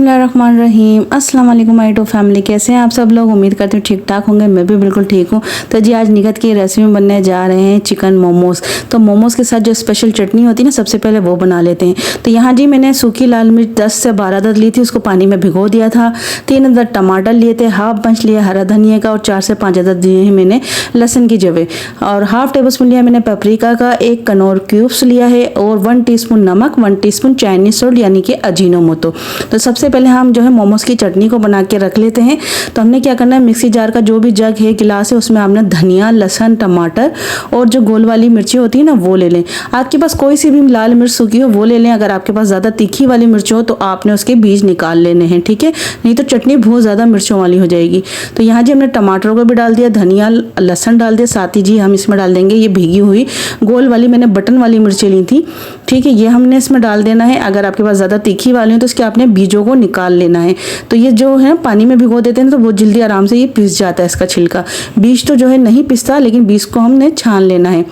बिस्मिल्लाहिर्रहमानिर्रहीम। अस्सलाम वालेकुम माय टू फैमिली, कैसे हैं आप सब लोग। उम्मीद करते हैं ठीक ठाक होंगे। मैं भी बिल्कुल ठीक हूँ। तो जी आज निकत की रेसिपी बनने जा रहे हैं चिकन मोमोज। तो मोमोज के साथ जो स्पेशल चटनी होती है ना, सबसे पहले वो बना लेते हैं। तो यहाँ जी मैंने सूखी लाल मिर्च 10 से 12 अदद ली थी, उसको पानी में भिगो दिया था। 3 अदद टमाटर लिए थे, हाफ बंच लिया हरा धनिया का और 4 से 5 अदद दिए हैं मैंने लहसुन की जवे, और हाफ टेबल स्पून लिया मैंने पेपरिका का, 1 कनौर क्यूब्स लिया है और 1 टीस्पून नमक, 1 टीस्पून चाइनीज सॉल्ट यानी कि अजीनोमोटो। तो सबसे पहले हम जो है मोमोज की चटनी को बना के रख लेते हैं। तो हमने क्या करना है, मिक्सी जार का जो भी जग है, गिलास है, उसमें हमने धनिया, लहसुन, टमाटर और जो गोल वाली मिर्ची होती है ना, वो ले लें। आपके पास कोई सी भी लाल मिर्च सूखी हो वो ले लें। अगर आपके पास ज़्यादा तीखी वाली मिर्च हो तो आपने उसके बीज निकाल लेने हैं, ठीक है, नहीं तो चटनी बहुत ज़्यादा मिर्चों वाली हो जाएगी। तो यहाँ जी हमने टमाटरों को भी डाल दिया, धनिया लहसुन डाल दिया, साथ ही जी हम इसमें डाल देंगे ये भीगी हुई गोल वाली मैंने बटन वाली मिर्चें ली थी, ठीक है, ये हमने इसमें डाल देना है। अगर आपके पास ज़्यादा तीखी वाली हो तो इसके आपने बीजों को निकाल लेना है। तो ये जो है पानी में भिगो देते हैं तो बहुत जल्दी आराम से ये पिस जाता है इसका छिलका। बीज तो जो है नहीं पिसता, लेकिन बीज को हमने छान लेना है।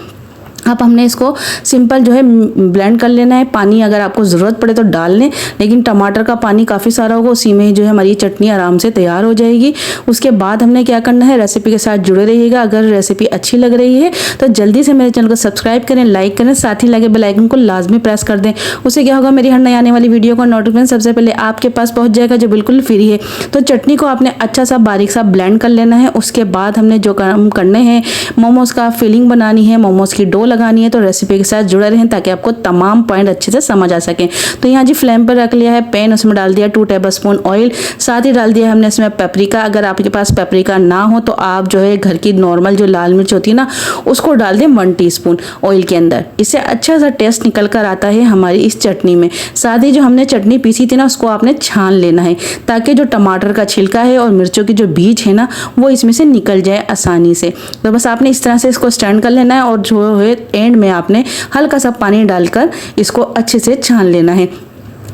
अब हमने इसको सिंपल जो है ब्लेंड कर लेना है। पानी अगर आपको ज़रूरत पड़े तो डाल लें, लेकिन टमाटर का पानी काफ़ी सारा होगा, उसी में जो है हमारी चटनी आराम से तैयार हो जाएगी। उसके बाद हमने क्या करना है, रेसिपी के साथ जुड़े रहिएगा। अगर रेसिपी अच्छी लग रही है तो जल्दी से मेरे चैनल को सब्सक्राइब करें, लाइक करें, साथ ही लगे बेल आइकन को लाजमी प्रेस कर दें। उससे क्या होगा, मेरी हर नई आने वाली वीडियो का नोटिफिकेशन सबसे पहले आपके पास पहुँच जाएगा, जो बिल्कुल फ्री है। तो चटनी को आपने अच्छा सा बारीक सा ब्लेंड कर लेना है। उसके बाद हमने जो काम करने हैं, मोमोज़ का फिलिंग बनानी है, मोमोज़ की डो लगानी है। तो रेसिपी के साथ जुड़े रहें ताकि आपको तमाम पॉइंट अच्छे से समझ आ सकें। तो यहाँ जी फ्लेम पर रख लिया है पैन, उसमें डाल दिया 2 टेबलस्पून ऑयल, साथ ही डाल दिया हमने इसमें पेपरिका। अगर आपके पास पेपरिका ना हो तो आप जो है घर की नॉर्मल जो लाल मिर्च होती है ना, उसको डाल दें 1 टीस्पून ऑयल के अंदर। इससे अच्छा सा टेस्ट निकल कर आता है हमारी इस चटनी में। साथ ही जो हमने चटनी पीसी थी ना, उसको आपने छान लेना है ताकि जो टमाटर का छिलका है और मिर्चों के जो बीज है ना, वो इसमें से निकल जाए आसानी से। तो बस आपने इस तरह से इसको स्टैंड कर लेना है और जो है एंड में आपने हल्का सा पानी डालकर इसको अच्छे से छान लेना है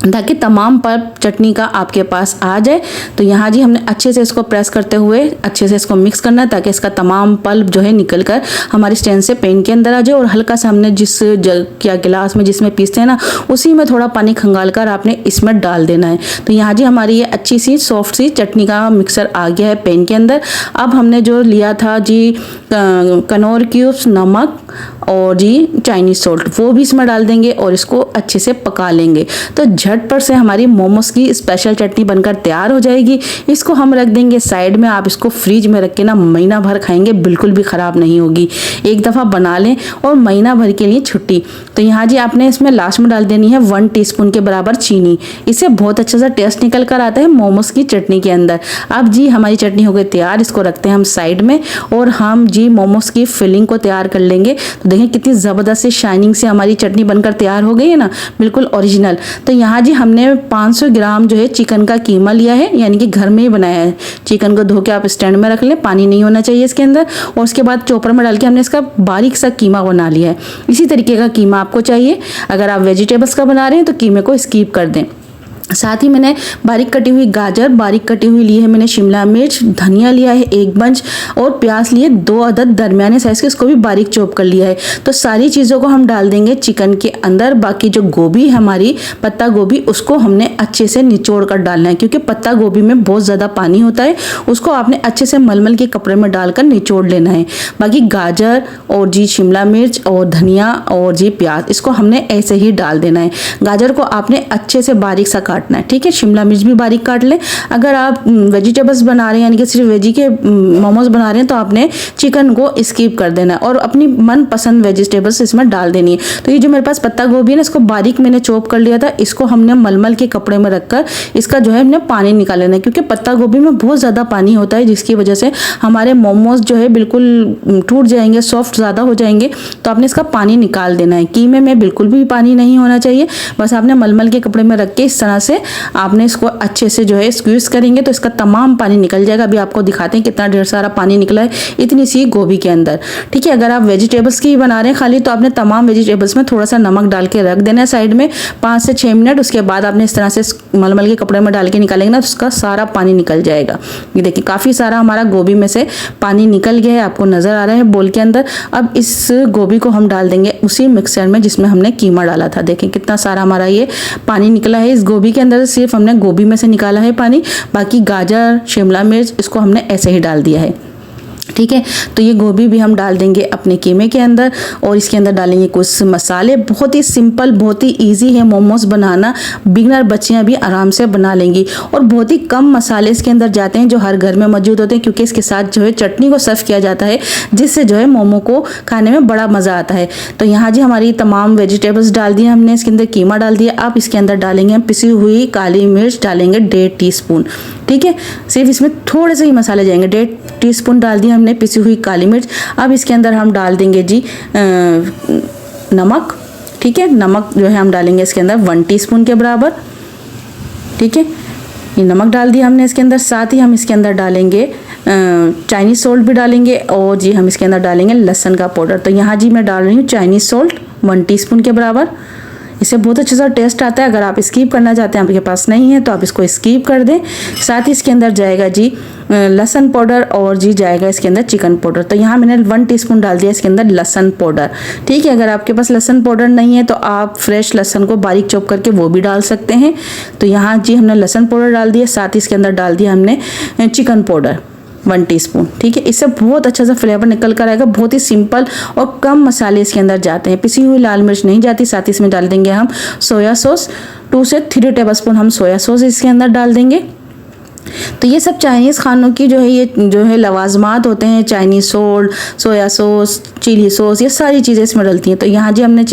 ताकि तमाम पल्प चटनी का आपके पास आ जाए। तो यहाँ जी हमने अच्छे से इसको प्रेस करते हुए अच्छे से इसको मिक्स करना है ताकि इसका तमाम पल्प जो है निकल कर हमारी स्टैंड से पैन के अंदर आ जाए। और हल्का सा हमने जिस जग या गिलास में जिसमें पीसते हैं ना, उसी में थोड़ा पानी खंगाल कर आपने इसमें डाल देना है। तो यहाँ जी हमारी ये अच्छी सी सॉफ्ट सी चटनी का मिक्सर आ गया है पैन के अंदर। अब हमने जो लिया था जी कनौर क्यूब्स, नमक और जी चाइनीज सॉल्ट, वो भी इसमें डाल देंगे और इसको अच्छे से पका लेंगे। तो झटपट से हमारी मोमोज की स्पेशल चटनी बनकर तैयार हो जाएगी। इसको हम रख देंगे साइड में। आप इसको फ्रिज में रख के ना महीना भर खाएंगे, बिल्कुल भी ख़राब नहीं होगी। एक दफ़ा बना लें और महीना भर के लिए छुट्टी। तो यहाँ जी आपने इसमें लास्ट में डाल देनी है 1 टीस्पून के बराबर चीनी। इससे बहुत अच्छा सा टेस्ट निकल कर आता है मोमोज की चटनी के अंदर। अब जी हमारी चटनी हो गई तैयार, इसको रखते हैं हम साइड में और हम जी मोमोज की फिलिंग को तैयार कर लेंगे। तो देखें कितनी ज़बरदस्त शाइनिंग से हमारी चटनी बनकर तैयार हो गई है ना, बिल्कुल ओरिजिनल। तो यहाँ जी हमने 500 ग्राम जो है चिकन का कीमा लिया है, यानी कि घर में ही बनाया है। चिकन को धो के आप स्टैंड में रख लें, पानी नहीं होना चाहिए इसके अंदर। और उसके बाद चॉपर में डाल के हमने इसका बारीक सा कीमा बना लिया है। इसी तरीके का कीमा आपको चाहिए। अगर आप वेजिटेबल्स का बना रहे हैं तो कीमे को स्किप कर दें। साथ ही मैंने बारीक कटी हुई गाजर, बारीक कटी हुई ली है मैंने शिमला मिर्च, धनिया लिया है 1 बंच और प्याज लिए 2 अदद दरमियाने साइज के, इसको भी बारीक चॉप कर लिया है। तो सारी चीज़ों को हम डाल देंगे चिकन के अंदर। बाकी जो गोभी हमारी पत्ता गोभी, उसको हमने अच्छे से निचोड़ कर डालना है, क्योंकि पत्ता गोभी में बहुत ज़्यादा पानी होता है। उसको आपने अच्छे से मलमल के कपड़े में डालकर निचोड़ लेना है। बाकी गाजर और जी शिमला मिर्च और धनिया और जी प्याज, इसको हमने ऐसे ही डाल देना है। गाजर को आपने अच्छे से बारीक सा काटना है, ठीक है। शिमला मिर्च भी बारीक काट लें। अगर आप वेजिटेबल्स बना रहे हैं, यानी कि सिर्फ वेजी के मोमोज बना रहे हैं, तो आपने चिकन को स्किप कर देना है और अपनी मनपसंद वेजिटेबल्स इसमें डाल देनी है। तो ये जो मेरे पास पत्ता गोभी है ना, इसको बारीक मैंने चॉप कर लिया था। इसको हमने मलमल के कपड़े में रखकर इसका जो है हमने पानी निकाल लेना है, क्योंकि पत्ता गोभी में बहुत ज़्यादा पानी होता है, जिसकी वजह से हमारे मोमोज जो है बिल्कुल टूट जाएंगे, सॉफ्ट ज़्यादा हो जाएंगे। तो आपने इसका पानी निकाल देना है। कीमे में बिल्कुल भी पानी नहीं होना चाहिए। बस आपने मलमल के कपड़े में रख के इस तरह से आपने इसको अच्छे से जो है स्क्वीज करेंगे तो इसका तमाम पानी निकल जाएगा। अभी आपको दिखाते हैं कितना ढेर सारा पानी निकला है इतनी सी गोभी के अंदर, ठीक है। अगर आप वेजिटेबल्स की बना रहे हैं खाली, तो आपने तमाम वेजिटेबल्स में थोड़ा सा नमक डाल के रख देना है साइड में 5 से 6 मिनट। उसके बाद आपने इस तरह से मलमल के कपड़े में डाल के निकालेंगे ना, तो उसका सारा पानी निकल जाएगा। ये देखिए काफ़ी सारा हमारा गोभी में से पानी निकल गया है, आपको नज़र आ रहा है बोल के अंदर। अब इस गोभी को हम डाल देंगे उसी मिक्सर में जिसमें हमने कीमा डाला था। देखें कितना सारा हमारा ये पानी निकला है इस गोभी के अंदर सिर्फ हमने गोभी में से निकाला है पानी, बाकी गाजर, शिमला मिर्च इसको हमने ऐसे ही डाल दिया है। ठीक है, तो ये गोभी भी हम डाल देंगे अपने कीमे के अंदर और इसके अंदर डालेंगे कुछ मसाले। बहुत ही सिंपल, बहुत ही इजी है मोमोज बनाना, बिगनर बच्चियां भी आराम से बना लेंगी और बहुत ही कम मसाले इसके अंदर जाते हैं जो हर घर में मौजूद होते हैं, क्योंकि इसके साथ जो है चटनी को सर्व किया जाता है, जिससे जो है मोमो को खाने में बड़ा मज़ा आता है। तो यहाँ जी हमारी तमाम वेजिटेबल्स डाल दिए हमने, इसके अंदर कीमा डाल दिया। अब इसके अंदर डालेंगे हम पिसी हुई काली मिर्च, डालेंगे 1.5 टीस्पून। ठीक है, सिर्फ इसमें थोड़े से ही मसाले जाएंगे। 1.5 टीस्पून डाल दिया हमने पिसी हुई काली मिर्च। अब इसके अंदर हम डाल देंगे जी नमक। ठीक है, नमक जो है हम डालेंगे इसके अंदर 1 टीस्पून के बराबर। ठीक है, ये नमक डाल दिया हमने इसके अंदर। साथ ही हम इसके अंदर डालेंगे चाइनीज़ सॉल्ट भी डालेंगे और जी हम इसके अंदर डालेंगे लहसुन का पाउडर। तो यहाँ जी मैं डाल रही हूँ चाइनीज़ सॉल्ट 1 टीस्पून के बराबर। इससे बहुत अच्छा सा टेस्ट आता है। अगर आप स्किप करना चाहते हैं, आपके पास नहीं है तो आप इसको स्किप कर दें। साथ ही इसके अंदर जाएगा जी लहसुन पाउडर और जी जाएगा इसके अंदर चिकन पाउडर। तो यहाँ मैंने 1 टीस्पून डाल दिया इसके अंदर लहसुन पाउडर। ठीक है, अगर आपके पास लहसुन पाउडर नहीं है तो आप फ्रेश लहसुन को बारीक चॉप करके वो भी डाल सकते हैं। तो यहाँ जी हमने लहसुन पाउडर डाल दिया, साथ ही इसके अंदर डाल दिया हमने चिकन पाउडर 1 टीस्पून। ठीक है, इससे बहुत अच्छा सा फ्लेवर निकल कर आएगा। बहुत ही सिंपल और कम मसाले इसके अंदर जाते हैं। पिसी हुई लाल मिर्च नहीं जाती। साथ ही इसमें डाल देंगे हम सोया सॉस, 2 से 3 टेबलस्पून हम सोया सॉस इसके अंदर डाल देंगे। तो ये सब चाइनीज़ खानों की जो है ये जो है लवाजमात होते हैं। Chinese salt, soya sauce, chilli sauce, ये सारी चीज़ें इसमें डलती हैं। तो यहाँ जी हमने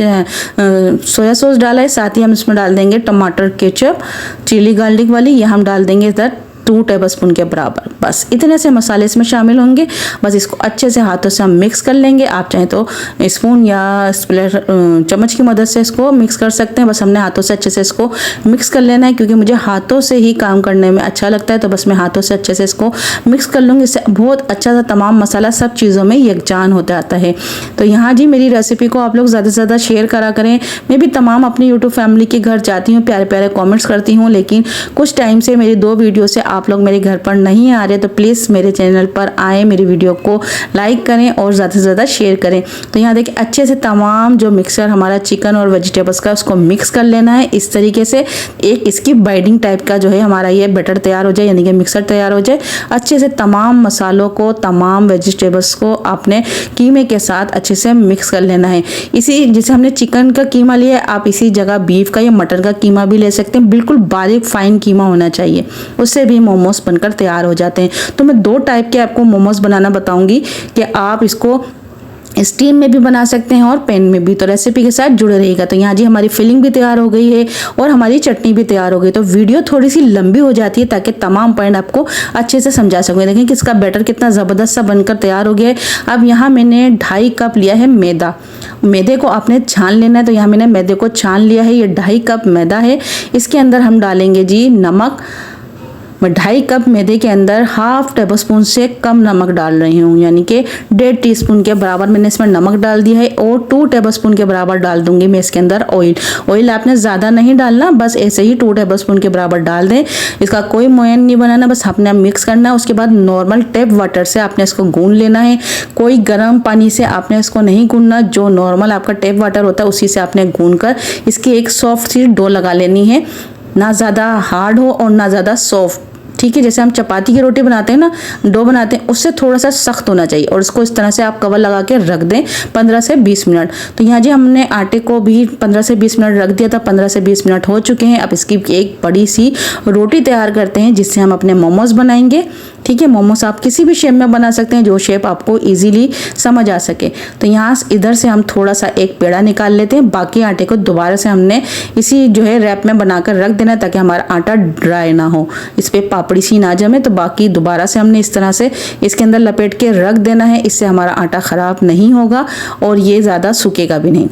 सोया सॉस डाला है। साथ ही हम इसमें डाल देंगे टमाटर केचप, चिली गार्लिक वाली, ये हम डाल देंगे इधर 2 टेबलस्पून के बराबर। बस इतने से मसाले इसमें शामिल होंगे। बस इसको अच्छे से हाथों से हम मिक्स कर लेंगे। आप चाहें तो स्पून या चम्मच की मदद से इसको मिक्स कर सकते हैं। बस हमने हाथों से अच्छे से इसको मिक्स कर लेना है, क्योंकि मुझे हाथों से ही काम करने में अच्छा लगता है। तो बस मैं हाथों से अच्छे से इसको मिक्स कर लूँगी। इससे बहुत अच्छा सा तमाम मसाला सब चीज़ों में यकजान होता आता है। तो यहाँ जी मेरी रेसिपी को आप लोग ज़्यादा से ज़्यादा शेयर करा करें। मैं भी तमाम अपनी यूट्यूब फैमिली के घर जाती हूँ, प्यारे प्यारे कॉमेंट्स करती हूँ, लेकिन कुछ टाइम से मेरी 2 वीडियो से आप लोग मेरे घर पर नहीं आ रहे। तो प्लीज़ मेरे चैनल पर आए, मेरी वीडियो को लाइक करें और ज़्यादा से ज़्यादा शेयर करें। तो यहाँ देखिए अच्छे से तमाम जो मिक्सर हमारा चिकन और वेजिटेबल्स का उसको मिक्स कर लेना है। इस तरीके से एक इसकी बाइंडिंग टाइप का जो है हमारा ये बैटर तैयार हो जाए, यानी कि मिक्सर तैयार हो जाए। अच्छे से तमाम मसालों को, तमाम वेजिटेबल्स को आपने कीमे के साथ अच्छे से मिक्स कर लेना है। इसी जैसे हमने चिकन का कीमा लिया है, आप इसी जगह बीफ का या मटन का कीमा भी ले सकते हैं। बिल्कुल बारीक फाइन कीमा होना चाहिए, उससे भी मोमोज बनकर तैयार हो जाते हैं। तो मैं 2 टाइप के आपको मोमोज बनाना बताऊंगी कि आप इसको स्टीम में भी बना सकते हैं और पैन में भी। तो रेसिपी के साथ जुड़े रहिएगा। तो यहाँ जी हमारी फिलिंग भी तैयार हो गई है और हमारी चटनी भी तैयार हो गई। तो वीडियो थोड़ी सी लंबी हो जाती है ताकि तमाम पॉइंट आपको अच्छे से समझा सकूँ। देखें कि इसका बैटर कितना ज़बरदस्त सा बनकर तैयार हो गया है। अब यहाँ मैंने 2.5 कप लिया है मैदा। मैदे को आपने छान लेना है। तो यहाँ मैंने मैदे को छान लिया है। ये 2.5 कप मैदा है। इसके अंदर हम डालेंगे जी नमक। मैं 2.5 कप मैदे के अंदर 1/2 टेबलस्पून से कम नमक डाल रही हूँ, यानी कि 1.5 टीस्पून के बराबर मैंने इसमें नमक डाल दिया है। और 2 टेबलस्पून के बराबर डाल दूंगी मैं इसके अंदर ऑयल। ऑयल आपने ज़्यादा नहीं डालना, बस ऐसे ही 2 टेबलस्पून के बराबर डाल दें। इसका कोई मोयन नहीं बनाना, बस आपने मिक्स करना है। उसके बाद नॉर्मल टैप वाटर से आपने इसको गूंद लेना है। कोई गर्म पानी से आपने इसको नहीं गूंदना, जो नॉर्मल आपका टैप वाटर होता है उसी से आपने गूंद कर इसकी एक सॉफ्ट सी डो लगा लेनी है। ना ज़्यादा हार्ड हो और ना ज़्यादा सॉफ्ट। ठीक है, जैसे हम चपाती की रोटी बनाते हैं ना, डो बनाते हैं, उससे थोड़ा सा सख्त होना चाहिए। और इसको इस तरह से आप कवर लगा के रख दें 15 से 20 मिनट। तो यहाँ जी हमने आटे को भी 15 से 20 मिनट रख दिया था। 15 से 20 मिनट हो चुके हैं। अब इसकी एक बड़ी सी रोटी तैयार करते हैं, जिससे हम अपने मोमोज बनाएंगे। ठीक है, मोमोज आप किसी भी शेप में बना सकते हैं, जो शेप आपको इजीली समझ आ सके। तो यहाँ इधर से हम थोड़ा सा एक पेड़ा निकाल लेते हैं। बाकी आटे को दोबारा से हमने इसी जो है रैप में बनाकर रख देना, ताकि हमारा आटा ड्राई ना हो, इस पर पापड़ी सी ना जमे। तो बाकी दोबारा से हमने इस तरह से इसके अंदर लपेट के रख देना है। इससे हमारा आटा ख़राब नहीं होगा और ये ज़्यादा सूखेगा भी नहीं।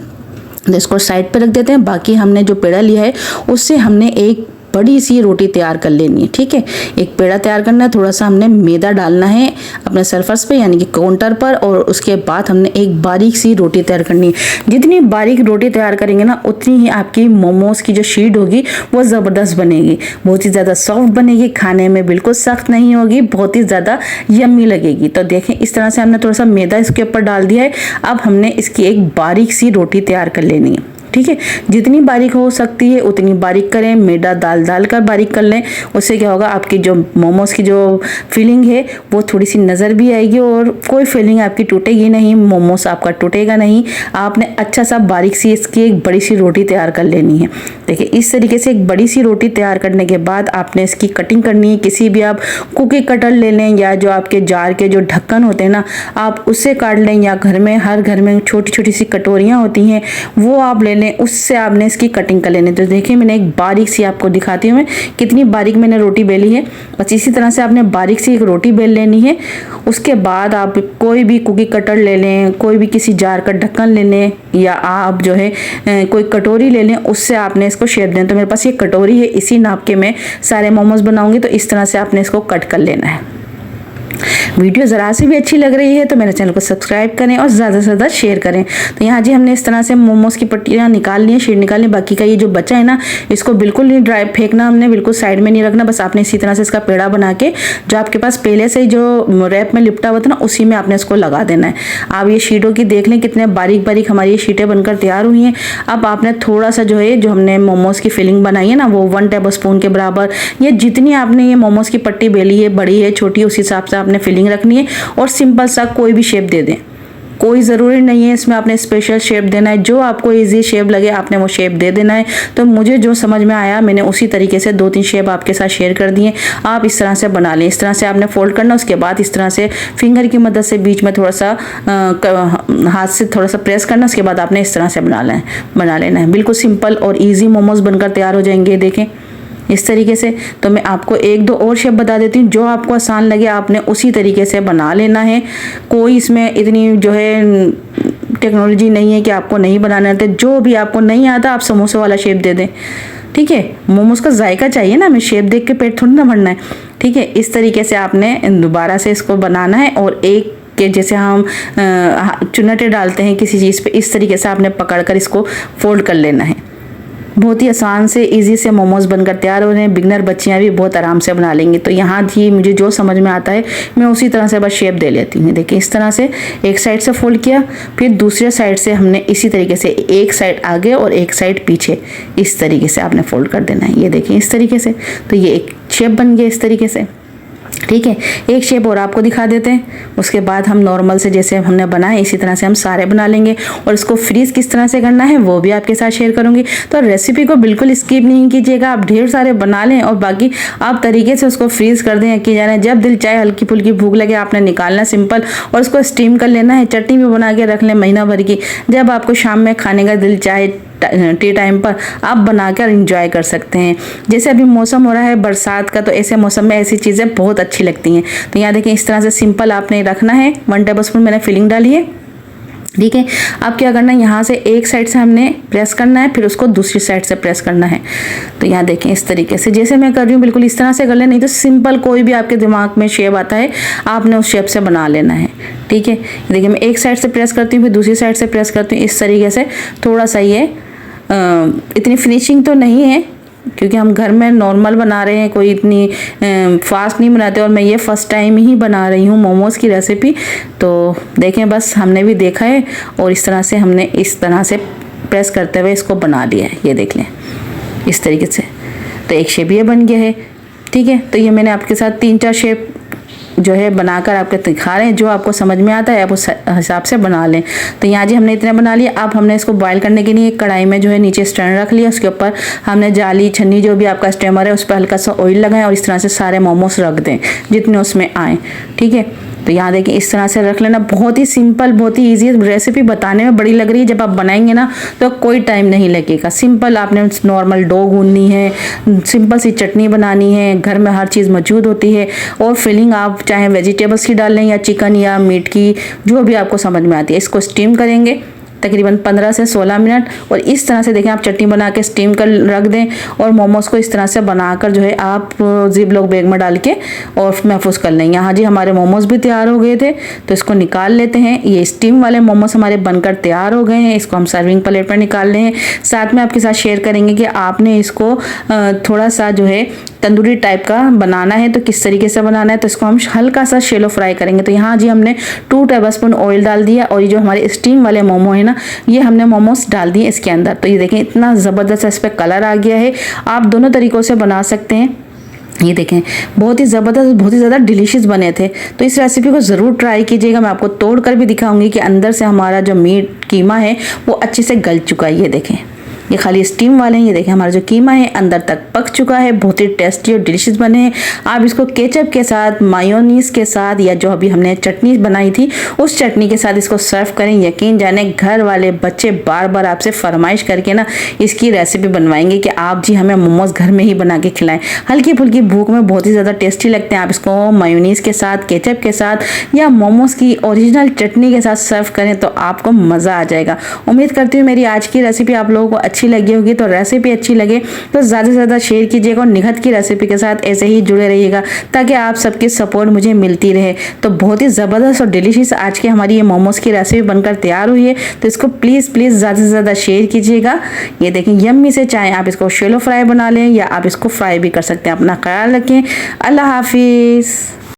तो इसको साइड पे रख देते हैं। बाकी हमने जो पेड़ा लिया है उससे हमने एक बड़ी सी रोटी तैयार कर लेनी है। ठीक है, एक पेड़ा तैयार करना है। थोड़ा सा हमने मैदा डालना है अपने सरफेस पे, यानी कि काउंटर पर। और उसके बाद हमने एक बारीक सी रोटी तैयार करनी है। जितनी बारीक रोटी तैयार करेंगे ना, उतनी ही आपकी मोमोज की जो शीट होगी वो ज़बरदस्त बनेगी। बहुत ही ज़्यादा सॉफ्ट बनेगी, खाने में बिल्कुल सख्त नहीं होगी, बहुत ही ज़्यादा यम्मी लगेगी। तो देखें इस तरह से हमने थोड़ा सा मैदा इसके ऊपर डाल दिया है। अब हमने इसकी एक बारीक सी रोटी तैयार कर लेनी है। ठीक है, जितनी बारीक हो सकती है उतनी बारीक करें, मैदा डाल कर बारीक कर लें। उससे क्या होगा, आपकी जो मोमोज की जो फीलिंग है वो थोड़ी सी नज़र भी आएगी और कोई फीलिंग आपकी टूटेगी नहीं, मोमोज आपका टूटेगा नहीं। आपने अच्छा सा बारीक सी इसकी एक बड़ी सी रोटी तैयार कर लेनी है। देखिए इस तरीके से एक बड़ी सी रोटी तैयार करने के बाद आपने इसकी कटिंग करनी है। किसी भी आप कुकी कटर ले लें या जो आपके जार के जो ढक्कन होते हैं ना, आप उससे काट लें, या घर में हर घर में छोटी छोटी सी कटोरियाँ होती हैं वो आप ले लें, उससे आपने इसकी कटिंग कर लेनी। तो देखिए मैंने एक बारीक सी आपको दिखाती हूँ मैं कितनी बारीक मैंने रोटी बेली है। बस इसी तरह से आपने बारीक सी एक रोटी बेल लेनी है। उसके बाद आप कोई भी कुकी कटर ले लें, कोई भी किसी जार का ढक्कन ले लें, या आप जो है कोई कटोरी ले लें, उससे आपने इसको शेप देना। तो मेरे पास ये कटोरी है, इसी नाप के मैं सारे मोमोज बनाऊंगी। तो इस तरह से आपने इसको कट कर लेना है। वीडियो ज़रा सी भी अच्छी लग रही है तो मेरे चैनल को सब्सक्राइब करें और ज़्यादा से ज़्यादा शेयर करें। तो यहाँ जी हमने इस तरह से मोमोज की पट्टियाँ निकाल ली हैं, शीट निकाल ली। बाकी का ये जो बचा है ना, इसको बिल्कुल नहीं ड्राई फेंकना, हमने बिल्कुल साइड में नहीं रखना। बस आपने इसी तरह से इसका पेड़ा बना के जो आपके पास पहले से ही जो रैप में लिपटा हुआ था ना, उसी में आपने इसको लगा देना है। आप ये शीटों की देख लें कितने बारीक बारीक हमारी ये शीटें बनकर तैयार हुई हैं। अब आपने थोड़ा सा जो है जो हमने मोमोज की फिलिंग बनाई है ना, वो 1 टेबल स्पून के बराबर, या जितनी आपने ये मोमोज की पट्टी बेली है, बड़ी है छोटी, उस हिसाब से आपने फिलिंग रखनी है। और सिंपल सा कोई भी शेप दे दें, कोई ज़रूरी नहीं है इसमें आपने स्पेशल शेप देना है। जो आपको इजी शेप लगे आपने वो शेप दे देना है। तो मुझे जो समझ में आया मैंने उसी तरीके से 2-3 शेप आपके साथ शेयर कर दिए। आप इस तरह से बना लें। इस तरह से आपने फोल्ड करना, उसके बाद इस तरह से फिंगर की मदद से बीच में थोड़ा सा हाथ से थोड़ा सा प्रेस करना, उसके बाद आपने इस तरह से बना लेना है। बिल्कुल सिंपल और ईजी मोमोज बनकर तैयार हो जाएंगे। देखें इस तरीके से। तो मैं आपको 1-2 और शेप बता देती हूँ, जो आपको आसान लगे आपने उसी तरीके से बना लेना है। कोई इसमें इतनी जो है टेक्नोलॉजी नहीं है कि आपको नहीं बनाना आता। जो भी आपको नहीं आता आप समोसे वाला शेप दे दें, ठीक है। मोमोज का जायका चाहिए ना, हमें शेप देख के पेट थोड़ी ना भरना है, ठीक है। इस तरीके से आपने दोबारा से इसको बनाना है और एक के जैसे हम चुन्नटे डालते हैं किसी चीज़ पे, इस तरीके से आपने पकड़कर इसको फोल्ड कर लेना है। बहुत ही आसान से इजी से मोमोज बनकर तैयार हो रहे हैं। बिगनर बच्चियां भी बहुत आराम से बना लेंगी। तो यहाँ थी मुझे जो समझ में आता है मैं उसी तरह से बस शेप दे लेती हूँ। देखिए इस तरह से एक साइड से फोल्ड किया, फिर दूसरे साइड से हमने इसी तरीके से एक साइड आगे और एक साइड पीछे, इस तरीके से आपने फोल्ड कर देना है। ये देखिए इस तरीके से। तो ये एक शेप बन गया इस तरीके से, ठीक है। एक शेप और आपको दिखा देते हैं। उसके बाद हम नॉर्मल से जैसे हमने बनाए इसी तरह से हम सारे बना लेंगे। और इसको फ्रीज किस तरह से करना है वो भी आपके साथ शेयर करूंगी। तो रेसिपी को बिल्कुल स्किप नहीं कीजिएगा। आप ढेर सारे बना लें और बाकी आप तरीके से उसको फ्रीज कर दें कि जाने जब दिल चाहे, हल्की फुल्की भूख लगे आपने निकालना सिंपल, और उसको स्टीम कर लेना है। चटनी भी बना के रख लें महीना भर की। जब आपको शाम में खाने का दिल चाहे टी टाइम पर आप बनाकर एंजॉय कर सकते हैं। जैसे अभी मौसम हो रहा है बरसात का, तो ऐसे मौसम में ऐसी चीज़ें बहुत अच्छी लगती हैं। तो यहाँ देखें इस तरह से सिंपल आपने रखना है। 1 टेबल स्पून मैंने फिलिंग डाली है, ठीक है। अब क्या करना है, यहाँ से एक साइड से हमने प्रेस करना है, फिर उसको दूसरी साइड से प्रेस करना है। तो यहाँ देखें इस तरीके से जैसे मैं कर रही हूँ बिल्कुल इस तरह से कर लें। नहीं तो सिंपल कोई भी आपके दिमाग में शेप आता है आपने उस शेप से बना लेना है, ठीक है। देखिए मैं एक साइड से प्रेस करती हूँ, फिर दूसरी साइड से प्रेस करती हूँ, इस तरीके से। थोड़ा सा ये इतनी फिनिशिंग तो नहीं है क्योंकि हम घर में नॉर्मल बना रहे हैं, कोई इतनी फास्ट नहीं बनाते। और मैं ये फर्स्ट टाइम ही बना रही हूँ मोमोज़ की रेसिपी। तो देखें बस हमने भी देखा है और इस तरह से हमने इस तरह से प्रेस करते हुए इसको बना लिया है। ये देख लें इस तरीके से। तो एक शेप ये बन गया है, ठीक है। तो ये मैंने आपके साथ 3-4 शेप जो है बनाकर आपको दिखा रहे हैं। जो आपको समझ में आता है आप उस हिसाब से बना लें। तो यहाँ जी हमने इतना बना लिया। अब हमने इसको बॉईल करने के लिए कढ़ाई में जो है नीचे स्टैंड रख लिया, उसके ऊपर हमने जाली छन्नी जो भी आपका स्टेमर है उस पर हल्का सा ऑयल लगाएं और इस तरह से सारे मोमोज रख दें जितने उसमें आए, ठीक है। तो यहाँ देखिए इस तरह से रख लेना। बहुत ही सिंपल, बहुत ही ईजी रेसिपी। बताने में बड़ी लग रही है, जब आप बनाएंगे ना तो कोई टाइम नहीं लगेगा। सिंपल आपने नॉर्मल डो गूंदनी है, सिंपल सी चटनी बनानी है, घर में हर चीज़ मौजूद होती है। और फिलिंग आप चाहे वेजिटेबल्स की डाल लें या चिकन या मीट की, जो भी आपको समझ में आती है। इसको स्टीम करेंगे तकरीबन 15 से 16 मिनट। और इस तरह से देखें आप चटनी बना के स्टीम कर रख दें और मोमोज को इस तरह से बनाकर जो है आप जिप लॉक बैग में डाल के और महफूज कर लें। यहाँ जी हमारे मोमोज भी तैयार हो गए थे, तो इसको निकाल लेते हैं। ये स्टीम वाले मोमोज हमारे बनकर तैयार हो गए हैं। इसको हम सर्विंग प्लेट पर निकाल रहे हैं। साथ में आपके साथ शेयर करेंगे कि आपने इसको थोड़ा सा जो है तंदूरी टाइप का बनाना है तो किस तरीके से बनाना है, तो इसको हम हल्का सा शेलो फ्राई करेंगे। तो यहाँ जी हमने 2 टेबलस्पून ऑयल डाल दिया और ये जो हमारे स्टीम वाले मोमो है ना, ये हमने मोमोज डाल दिए इसके अंदर। तो ये देखें इतना ज़बरदस्त इस पर कलर आ गया है। आप दोनों तरीक़ों से बना सकते हैं। ये देखें बहुत ही ज़बरदस्त, बहुत ही ज़्यादा डिलीशियस बने थे। तो इस रेसिपी को ज़रूर ट्राई कीजिएगा। मैं आपको तोड़ कर भी दिखाऊंगी कि अंदर से हमारा जो मीट कीमा है वो अच्छे से गल चुका है। ये देखें, ये खाली स्टीम वाले हैं। ये देखें हमारा जो कीमा है अंदर तक पक चुका है, बहुत ही टेस्टी और डिलीशियस बने हैं। आप इसको केचप के साथ, मायोनीज के साथ, या जो अभी हमने चटनी बनाई थी उस चटनी के साथ इसको सर्व करें। यकीन जाने घर वाले बच्चे बार बार आपसे फरमाइश करके ना इसकी रेसिपी बनवाएंगे कि आप जी हमें मोमोज घर में ही बना के खिलाएं। हल्की फुल्की भूख में बहुत ही ज़्यादा टेस्टी लगते हैं। आप इसको मायोनीज के साथ, केचप के साथ या मोमोज की ओरिजिनल चटनी के साथ सर्व करें तो आपको मज़ा आ जाएगा। उम्मीद करती हूँ मेरी आज की रेसिपी आप लोगों को अच्छी लगी होगी। तो रेसिपी अच्छी लगे तो ज़्यादा से ज़्यादा शेयर कीजिएगा और निखत की रेसिपी के साथ ऐसे ही जुड़े रहिएगा ताकि आप सबकी सपोर्ट मुझे मिलती रहे। तो बहुत ही ज़बरदस्त और डिलीशियस आज की हमारी ये मोमोज़ की रेसिपी बनकर तैयार हुई है। तो इसको प्लीज़ ज़्यादा से ज़्यादा शेयर कीजिएगा। ये देखें यम्मी से, चाहे आप इसको शेलो फ्राई बना लें या आप इसको फ्राई भी कर सकते हैं। अपना ख्याल रखें। अल्लाह हाफिज़।